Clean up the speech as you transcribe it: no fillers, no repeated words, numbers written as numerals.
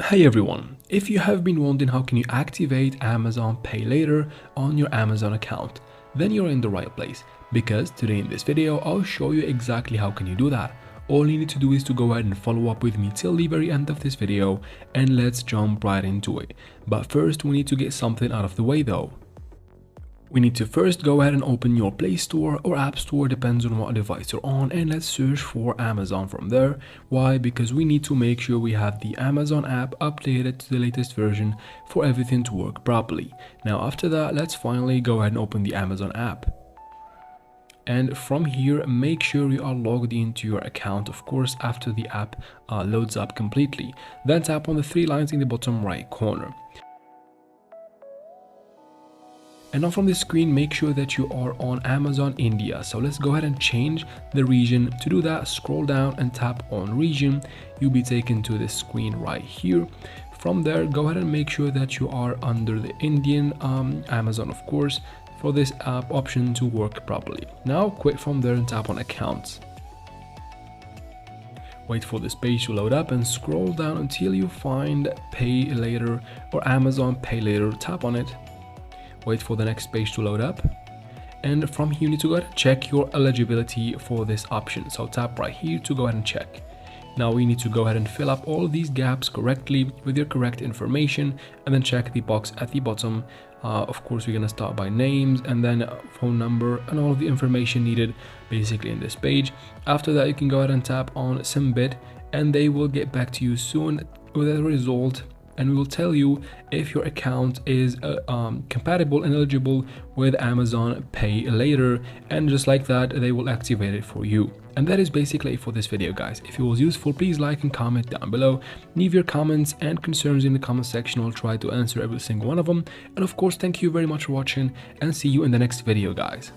Hey everyone, if you have been wondering how can you activate Amazon Pay Later on your Amazon account, then you're in the right place, because today in this video I'll show you exactly how can you do that. All you need to do is to go ahead and follow up with me till the very end of this video, and let's jump right into it. But first we need to get something out of the way though. We need to first go ahead and open your Play Store or App Store, depends on what device you're on, and let's search for Amazon from there. Why? Because we need to make sure we have the Amazon app updated to the latest version for everything to work properly. Now after that, let's finally go ahead and open the Amazon app. And from here, make sure you are logged into your account, of course, after the app loads up completely. Then tap on the three lines in the bottom right corner. And now from this screen, make sure that you are on Amazon India. So let's go ahead and change the region. To do that, scroll down and tap on region. You'll be taken to this screen right here. From there, go ahead and make sure that you are under the Indian Amazon, of course, for this app option to work properly. Now quit from there and tap on accounts. Wait for this page to load up and scroll down until you find Pay Later or Amazon Pay Later. Tap on it. Wait for the next page to load up, and from here you need to go ahead and check your eligibility for this option. So tap right here to go ahead and check. Now we need to go ahead and fill up all of these gaps correctly with your correct information, and then check the box at the bottom. Of course, we're gonna start by names and then phone number and all of the information needed basically in this page. After that, you can go ahead and tap on Submit, and they will get back to you soon with a result, and we will tell you if your account is compatible and eligible with Amazon Pay Later, and just like that, they will activate it for you. And that is basically it for this video, guys. If it was useful, please like and comment down below. Leave your comments and concerns in the comment section. I'll try to answer every single one of them. And of course, thank you very much for watching, and see you in the next video, guys.